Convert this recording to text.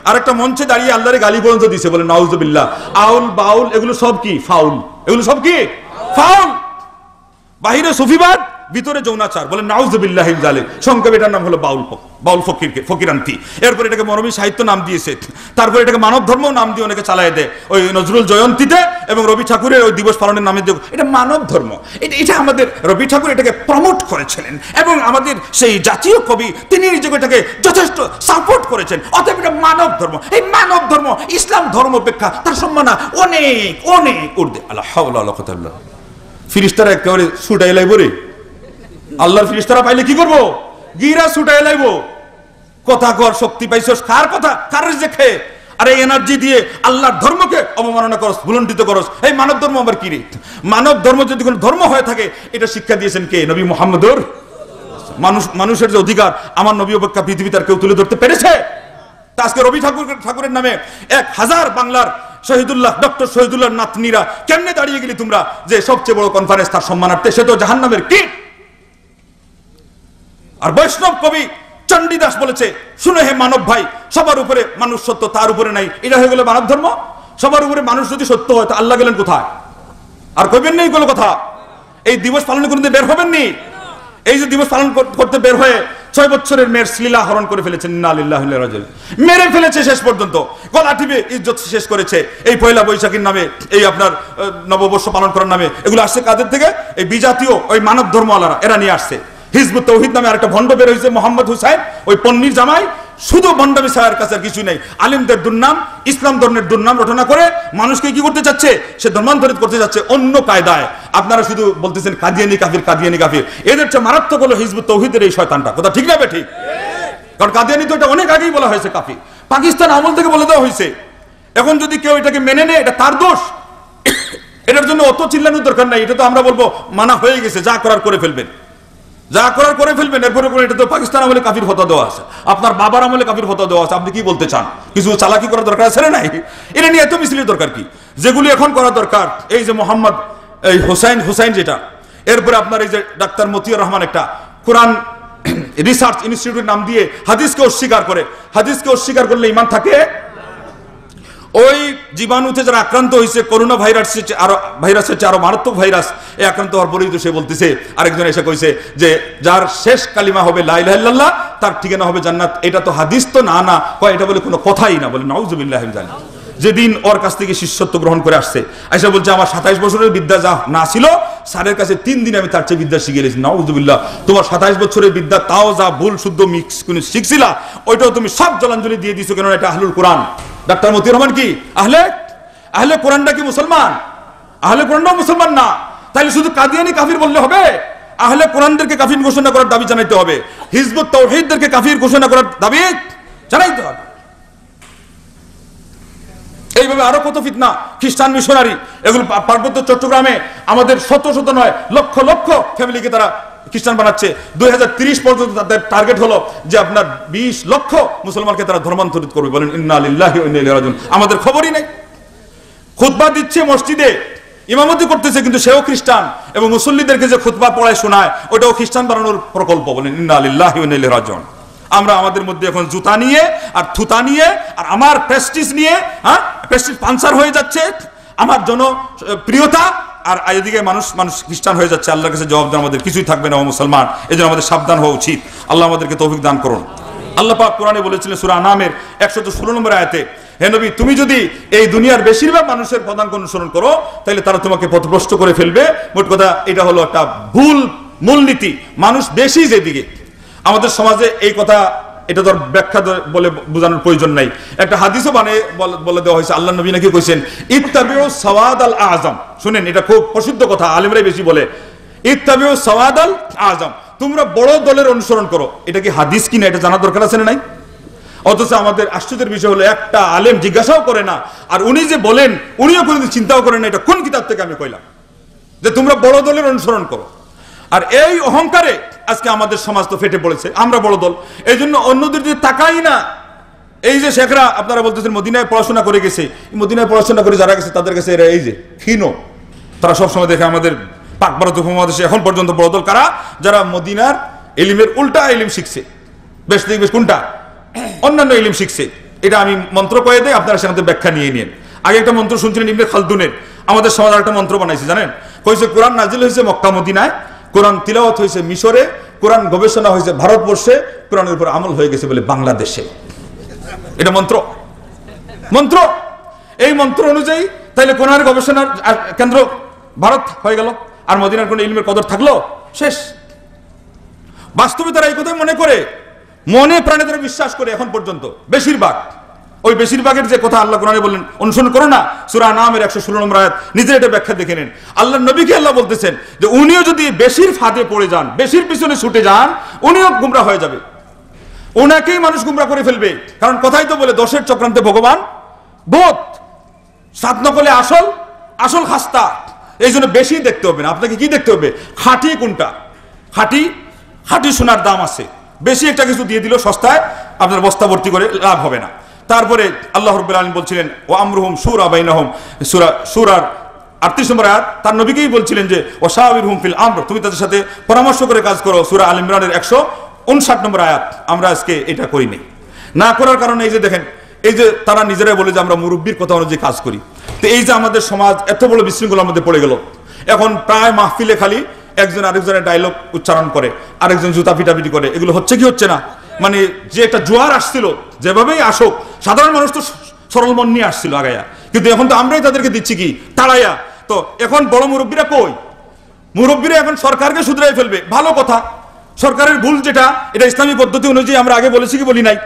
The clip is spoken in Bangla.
আর একটা মঞ্চে দাঁড়িয়ে আল্লাহরে গালি পর্যন্ত দিছে, বলে নাউজুবিল্লাহ। আউল বাউল এগুলো সব কি ফাউল, এগুলো সব কি ফাউল। বাহিরে সুফিবাদ, ভিতরে যৌনাচার, বলে নাউজুবিল্লাহি মিন যালিক। সংক্ষেপে এটার নাম হলো বাউল, বাউল ফকিরান্তি। এরপর এটাকে মরমী সাহিত্য নাম দিয়েছে, তারপর এটাকে মানব ধর্ম নাম দিয়ে অনেকে চালায় দেয় ওই নজরুল জয়ন্তীতে এবং রবি ঠাকুরের ওই দিবস পালনের নামে দিয়ে। এটা মানব ধর্ম, এটা আমাদের রবি ঠাকুর এটাকে প্রমোট করেছিলেন এবং আমাদের সেই জাতীয় কবি তিনি নিজেকে এটাকে যথেষ্ট সাপোর্ট করেছেন। অতএব এটা মানব ধর্ম। এই মানব ধর্ম ইসলাম ধর্ম অপেক্ষা তার সম্মান অনেক অনেক ঊর্ধ্বে। আল্লাহ হাওলা ওয়ালা কুওয়াতা ইল্লা বিল্লাহ। ফিরিস্তারা একেবারে ছুটাই লাইব রে, আল্লাহর ফিরিস্তারা পাইলে কি করবো? গিরা ছুটাই লাইব। কথা কর, শক্তি পাইছস, কার কথা কার যে খেয়ে, আর এই এনার্জি দিয়ে আল্লাহর ধর্মকে অবমাননা করস, ভুলণ্ঠিত করস। এই মানব ধর্ম আবার কি রে? মানব ধর্ম যদি কোনো ধর্ম হয়ে থাকে, এটা শিক্ষা দিয়েছেন কে? নবী মুহাম্মদুর। মানুষের যে অধিকার আমার নবী অপেক্ষা পৃথিবীতে আর কেউ তুলে ধরতে পেরেছে? আজকে রবি ঠাকুরের নামে 1000 বাংলার শহীদুল্লাহ, ডক্টর শহীদুল্লাহর নাতনিরা কেমনে দাঁড়িয়ে গেলি তোমরা যে সবচেয়ে বড় কনফারেন্স তার সম্মানার্থে? সে তো জাহান্নামের কীট। আর বৈষ্ণব কবি চণ্ডীদাস বলেছে, শুনে হে মানব ভাই, সবার উপরে মানুষ সত্য, তার উপরে নাই। এটা হয়ে গেল মানব ধর্ম। সবার উপরে মানুষ যদি সত্য হয়, তো আল্লাহ গেলেন কোথায়? আর কইবেন নেই কোনো কথা। এই দিবস পালনে কোনদিন বের হবেন নি? এই যে দিবস পালন করতে বের হয়ে 6 বছরের মেয়ের শ্লীলা হরণ করে ফেলেছেন, ইন্না লিল্লাহি ওয়া ইন্না ইলাইহি রাজিউন। মেরে ফেলেছে, শেষ পর্যন্ত গলা টিপে ইজ্জত শেষ করেছে। এই পয়লা বৈশাখীর নামে, এই আপনার নববর্ষ পালন করার নামে এগুলো আসছে কাদের থেকে? এই বিজাতীয় ওই মানব ধর্মওয়ালারা, এরা নিয়ে আসছে। হিজবুত তৌহিদ নামে আরেকটা ভণ্ড বের হয়েছে, মোহাম্মদ হুসাইন, ওই পন্নির জামাই। শুধু ভণ্ডামি ছাড়ার কাছে কিছু নেই। আলিমদের দুর্নাম, ইসলাম ধর্মের দুর্নাম রটনা করে মানুষকে কি করতে চাচ্ছে? সে ধর্মান্তরিত করতে যাচ্ছে অন্য কায়দায়। আপনারা শুধু বলতেছেন কাদিয়ানি কাফির, কাদিয়ানি কাফির। এদের চেয়ে মারাত্মক হলো হিজবুত তৌহিদের এই শয়তানটা। কথা ঠিক না ঠিক? কারণ কাদিয়ানি তো এটা অনেক আগেই বলা হয়েছে কাফির, পাকিস্তান আমল থেকে বলে দেওয়া হয়েছে। এখন যদি কেউ এটাকে মেনে নেয়, এটা তার দোষ। এটার জন্য অত চিল্লানোর দরকার নাই। এটা তো আমরা বলবো মানা হয়ে গেছে, যা করার করে ফেলবেন, যা করার করে ফেলবেন। এরপরে করে এটা তো পাকিস্তান আমলে কাফির ফতোয়া দেওয়া আছে, আপনার বাবার আমলে কাফির ফতোয়া দেওয়া আছে। আপনি কি বলতে চান? কিছু চালাকি করার দরকার আছে না? নাই। এটা নিয়ে এত মিছিলের দরকার কি? যেগুলি এখন করা দরকার, এই যে মোহাম্মদ এই হুসাইন যেটা, এরপরে আপনার এই যে ডাক্তার মতিউর রহমান একটা কোরআন রিসার্চ ইনস্টিটিউটের নাম দিয়ে হাদিসকে অস্বীকার করে। হাদিসকে অস্বীকার করলে ঈমান থাকে? ওই জীবাণুতে যারা আক্রান্ত হয়েছে, করোনা ভাইরাসের চেয়ে আরো মারাত্মক ভাইরাস, এই আক্রান্ত হওয়ার পরেই তো সে বলতেছে, আরেকজন এসে কইছে যে যার শেষ কালিমা হবে লা ইলাহা ইল্লাল্লাহ, তার ঠিকানা হবে জান্নাত। এটা তো হাদিস তো না কয়, এটা বলে কোনো কথাই না। বলে নাউজুবিল্লাহি মিন যালিক। যেদিন ওর কাছ থেকে শিষ্যত্ব গ্রহণ করে আসছে, আইসা বলছে আমার 27 বছরের বিদ্যা যা না ছিল, স্যারের কাছে 3 দিনে আমি তার চেয়ে বিদ্যা শিখে গেছি। নাউজুবিল্লাহ। তোমার 27 বছরের বিদ্যা তাও যা ভুল শুদ্ধ মিক্স করে শিখছিলা, ওইটাও তুমি সব জলাঞ্জলি দিয়ে দিছো। কেন? এটা আহলুল কোরআন। ডাক্তার মতিউর রহমান কি আহলে কোরআনটা কি মুসলমান? আহলে কোরআনটাও মুসলমান না। তাহলে শুধু কাদিয়ানি কাফির বললে হবে? আহলে কোরআনদেরকে কাফির ঘোষণা করার দাবি জানাইতে হবে, হিজবুত তাওহীদদেরকে কাফির ঘোষণা করার দাবি জানাইতে হবে। এইভাবে আরো কত ফিতনা, খ্রিস্টান মিশনারি, এগুলো পার্বত্য চট্টগ্রামে আমাদের শত শত নয় লক্ষ লক্ষ ফ্যামিলিকে তারা খ্রিস্টান বানাচ্ছে। 2030 পর্যন্ত তাদের টার্গেট হলো যে আপনার 20 লক্ষ মুসলমানকে তারা ধর্মান্তরিত করবে। বলেন ইন্না লিল্লাহি ওয়া ইন্না ইলাইহি রাজিউন। আমাদের খবরই নেই। খুতবা দিচ্ছে মসজিদে, ইমামতি করতেছে, কিন্তু সেও খ্রিস্টান, এবং মুসল্লিদেরকে যে খুতবা পড়ায় শোনায়, ওটাও খ্রিস্টান বানানোর প্রকল্প। বলেন ইন্না লিল্লাহি ওয়া ইন্না ইলাইহি রাজিউন। আমরা আমাদের মধ্যে এখন জুতা নিয়ে আর থুতা নিয়ে আর আমার প্রেস্টিজ নিয়ে, প্রেস্টিজ পাঞ্চার হয়ে যাচ্ছে, আমার জনপ্রিয়তা, আর এদিকে মানুষ খ্রিস্টান হয়ে যাচ্ছে। আল্লাহর কাছে জবাব দেওয়ার আমাদের কিছুই থাকবে না ও মুসলমান। এজন্য আমাদের সাবধান হওয়া উচিত। আল্লাহ আমাদেরকে তৌফিক দান করুন। আল্লাহ পাক কোরআনে বলেছিলেন সূরা আনামের 116 নম্বর আয়াতে, হে নবী, তুমি যদি এই দুনিয়ার বেশিরভাগ মানুষের পদাঙ্ক অনুসরণ করো, তাহলে তারা তোমাকে পথভ্রষ্ট করে ফেলবে। মোট কথা এটা হলো একটা ভুল মূলনীতি। মানুষ বেশি যেদিকে, আমাদের সমাজে এই কথা, এটা তো ব্যাখ্যা বলে বোঝানোর প্রয়োজন নাই। একটা হাদিসও বলে দেওয়া হয়েছে, আল্লাহ নবী নাকি কইছেন ইত্তাবিউ সাওয়াদ আল আযম। শুনেন, এটা খুব প্রসিদ্ধ কথা, আলেমরাই বেশি বলে, ইত্তাবিউ সাওয়াদ আল আযম, তোমরা বড় দলের অনুসরণ করো। এটা কি হাদিস কিনা এটা জানার দরকার আছে না নাই? অথচ আমাদের আশ্চর্যের বিষয় হলো একটা আলেম জিজ্ঞাসাও করে না, আর উনি যে বলেন উনিও কোনোদিন চিন্তাও করেন না এটা কোন কিতাব থেকে আমি কইলাম যে তোমরা বড় দলের অনুসরণ করো। আর এই অহংকারে আজকে আমাদের সমাজ তো ফেটে পড়েছে, আমরা বড় দল, এই জন্য অন্যদের দিকে তাকাই না। এই যে শেখরা আপনারা বলতেছেন মদিনায় পড়াশোনা করে গেছে, মদিনায় পড়াশোনা করে যারা গেছে তাদের কাছে এরা এই যে ক্ষীণ, তারা সবসময় দেখে আমাদের পাক ভারত উপমহাদেশে এখন পর্যন্ত বড় দল কারা? যারা মদিনার ইলমের উল্টা ইলম শিখছে। বেশ দেখবে কোনটা? অন্যান্য ইলম শিখছে। এটা আমি মন্ত্র কয়ে দেই, আপনারা সেখান থেকে ব্যাখ্যা নিয়ে নিন। আগে একটা মন্ত্র শুনছিলেন ইবনে খালদুনের, আমাদের সমাজ একটা মন্ত্র বানাইছে জানেন, কইছে কোরআন নাজিল হয়েছে মক্কা মদিনায়, কোরআন তিলাওয়াত হয়েছে মিশরে, কোরআন গবেষণা হয়েছে ভারতবর্ষে, কোরআনের উপর আমল হয়ে গেছে বলে বাংলাদেশে। এটা মন্ত্র, মন্ত্র। এই মন্ত্র অনুযায়ী তাইলে কোরআনের গবেষণার কেন্দ্র ভারত হয়ে গেল, আর মদিনার কোনো ইলমের কদর থাকলো? শেষ। বাস্তবে তারা এই কথাই মনে করে, মনে প্রাণে তারা বিশ্বাস করে এখন পর্যন্ত বেশিরভাগ। ওই বেশিরভাগের যে কথা আল্লাহ কোরআনে বললেন অনুসরণ করো না, সূরা নামের 116 নম্বর আয়াত, নিজের এটা ব্যাখ্যা দেখে নেন। আল্লাহর নবীকে আল্লাহ বলতেছেন যে উনিও যদি বেশির ফাঁদে পড়ে যান, বেশির পিছনে ছুটে যান, উনিও গুমরা হয়ে যাবে, ওনাকেই মানুষ গুমরা করে ফেলবে। কারণ কথাই তো বলে দোষের চক্রান্তে ভগবান বোধ, সাত নকলে আসল, আসল খাস্তা। এই জন্য বেশি দেখতে হবে না, আপনাকে কি দেখতে হবে? খাঁটি কোনটা? খাঁটি, খাঁটি সোনার দাম আছে, বেশি একটা কিছু দিয়ে দিল সস্তায়, আপনার বস্তা ভর্তি করে লাভ হবে না। তারপরে আল্লাহ রাব্বুল আলামিন বলছিলেন ও আমরুহুম শুরা বাইনাহুম, সূরার 38 নম্বর আয়াত, তার নবীকেই বলছিলেন যে ও শাওয়াবিরহুম ফিল আমর, তুমি তাদের সাথে পরামর্শ করে কাজ করো। সূরা আল ইমরানের 159 নম্বর আয়াত। আমরা আজকে এটা করিনি, না করার কারণে এই যে দেখেন, এই যে তারা নিজেরাই বলে যে আমরা মুরব্বীর কথা অনুযায়ী কাজ করি। তো এই যে আমাদের সমাজ এত বড় বিশৃঙ্খলার মধ্যে পড়ে গেল, এখন প্রায় মাহফিলে খালি একজন আরেকজনের ডায়লগ উচ্চারণ করে, আরেকজন জুতা পিটাপিটি করে। এগুলো হচ্ছে কি হচ্ছে না? মানে যে একটা জোয়ার আসছিল, যেভাবেই আসুক, সাধারণ মানুষ তো সরল মন নিয়ে আসছিল আগায়া, কিন্তু এখন তো আমরাই তাদেরকে দিচ্ছি কি তাড়াইয়া। তো এখন বড় মুরব্বীরা কই? মুরব্বীরা এখন সরকারকে শুধরাই ফেলবে, ভালো কথা। সরকারের ভুল যেটা, এটা ইসলামী পদ্ধতি অনুযায়ী আমরা আগে বলেছি কি বলি নাই?